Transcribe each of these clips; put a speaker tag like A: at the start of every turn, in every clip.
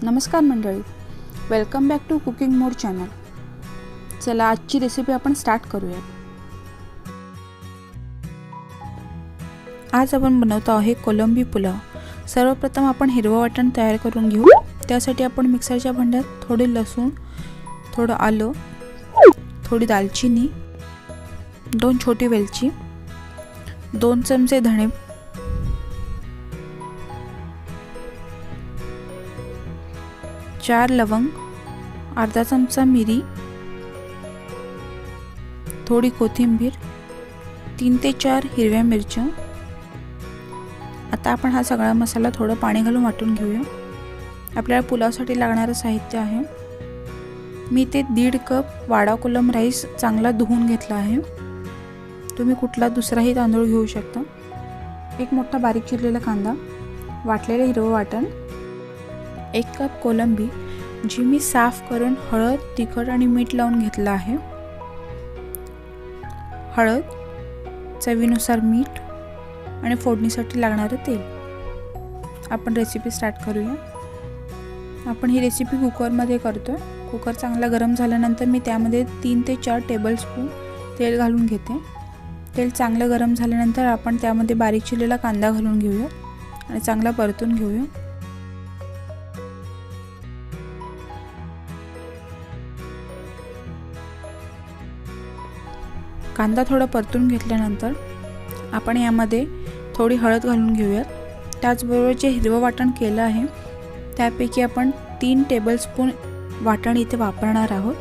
A: नमस्कार मंडळी, welcome back to cooking mode channel. चला आजची रेसिपी आपण स्टार्ट करूया। आज आपण बनवतो आहे कोलंबी पुलाव। सर्वप्रथम आपण हिरवं वाटण तयार करून घेऊ। त्यासाठी आपण मिक्सरच्या भांड्यात थोडे लसूण, थोडं आलं, थोडी दालचिनी, 2 छोटी वेलची, 2 चमचे धणे, 4 लवंग, अर्धा चमचा मिरी, थोडी कोथिंबीर, 3 ते 4 हिरव्या मिरच्या। आता आपण हा सगळा मसाला थोडं पाणी घालून वाटून घेऊया। आपल्याला पुलावसाठी लागणारे साहित्य आहे, मी ते 1.5 कप वाडा कोलम राईस चांगला धुवून घेतला आहे। तुम्ही कुठला दुसराही तांदूळ घेऊ शकता। 1 मोठा बारीक चिरलेला कांदा, वाटलेले हिरवं वाटण, 1 कप कोलंबी जी मी साफ करून हळद, तिखट आणि मीठ लावून घेतला आहे, हळद, चवीनुसार मीठ आणि फोडणीसाठी लागणारे तेल। आपण रेसिपी स्टार्ट करूया। आपण ही रेसिपी कुकरमध्ये करतोय। कुकर चांगला गरम झाल्यानंतर मी त्यामध्ये 3 ते 4 टेबलस्पून तेल घालून घेते। तेल चांगलं गरम झाल्यानंतर आपण त्यामध्ये बारीक चिरलेला कांदा घालून घेऊया आणि चांगला परतून घेऊया। कांदा थोडा परतून घेतल्यानंतर आपण यामध्ये थोडी हळद घालून घेऊयात। त्याचबरोबर जे हिरवं वाटण केलं आहे त्यापैकी आपण 3 टेबलस्पून वाटण इथे वापरणार आहोत।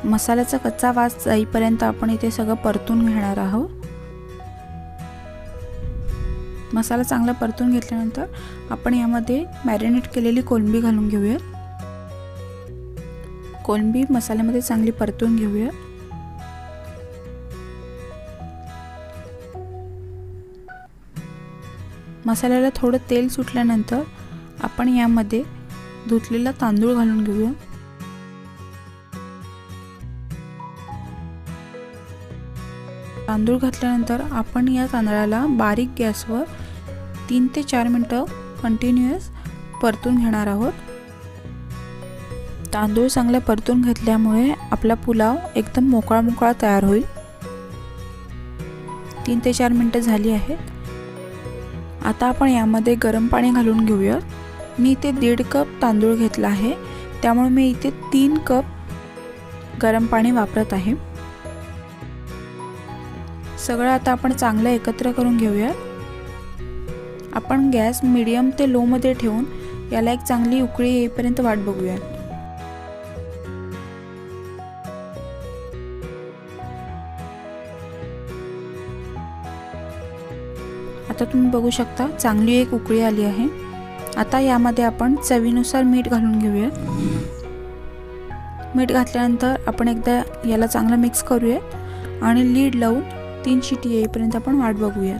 A: मसाल्याचा कच्चा वास जाईपर्यंत आपण इथे सगळं परतून घेणार आहोत। मसाला चांगला परतून घेतल्यानंतर आपण यामध्ये मॅरिनेट केलेली कोलंबी घालून घेऊयात। कोलंबी मसाल्यामध्ये चांगली परतून घेऊया। मसाल्याला थोडं तेल सुटल्यानंतर आपण यामध्ये धुतलेला तांदूळ घालून घेऊया। तांदूळ घातल्यानंतर आपण या तांदळाला बारीक गॅसवर 3 ते 4 मिनिटं कंटिन्युअस परतून घेणार आहोत। तांदूळ चांगले परतून घेतल्यामुळे आपला पुलाव एकदम मोकळा तयार होईल। 3 ते 4 मिनिटं झाली आहेत। आता आपण यामध्ये गरम पाणी घालून घेऊया। मी इथे 1.5 कप तांदूळ घेतला आहे, त्यामुळे मी इथे 3 कप गरम पाणी वापरत आहे। सगळं आता आपण चांगलं एकत्र करून घेऊया। आपण गॅस मीडियम ते लो मध्ये ठेवून याला एक चांगली उकळी येईपर्यंत वाट बघूया। आता तुम्ही बघू शकता चांगली एक उकळी आली आहे। आता यामध्ये आपण चवीनुसार मीठ घालून घेऊया। मीठ घातल्यानंतर आपण एकदा याला चांगलं मिक्स करूया आणि लीड लावून 3 शिटी येईपर्यंत आपण वाट बघूया।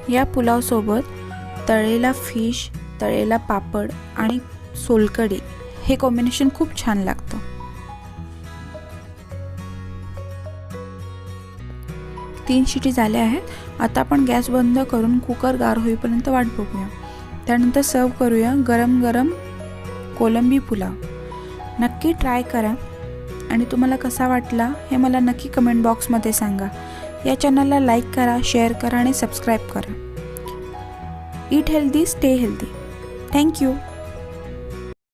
A: या पुलाव सोबत तळलेला फिश, तळलेला पापड आणि सोलकढी हे कॉम्बिनेशन खूप छान लागतं। तीन शिटी झाल्या आहेत। आता आपण गॅस बंद करून कुकर गार होईपर्यंत वाट बघूया। त्यानंतर सर्व करूया गरम गरम कोलंबी पुलाव। नक्की ट्राय करा आणि तुम्हाला कसा वाटला हे मला नक्की कमेंट बॉक्समध्ये सांगा। या चॅनलला लाईक करा, शेअर करा आणि सबस्क्राईब करा। Eat healthy, stay healthy. Thank you.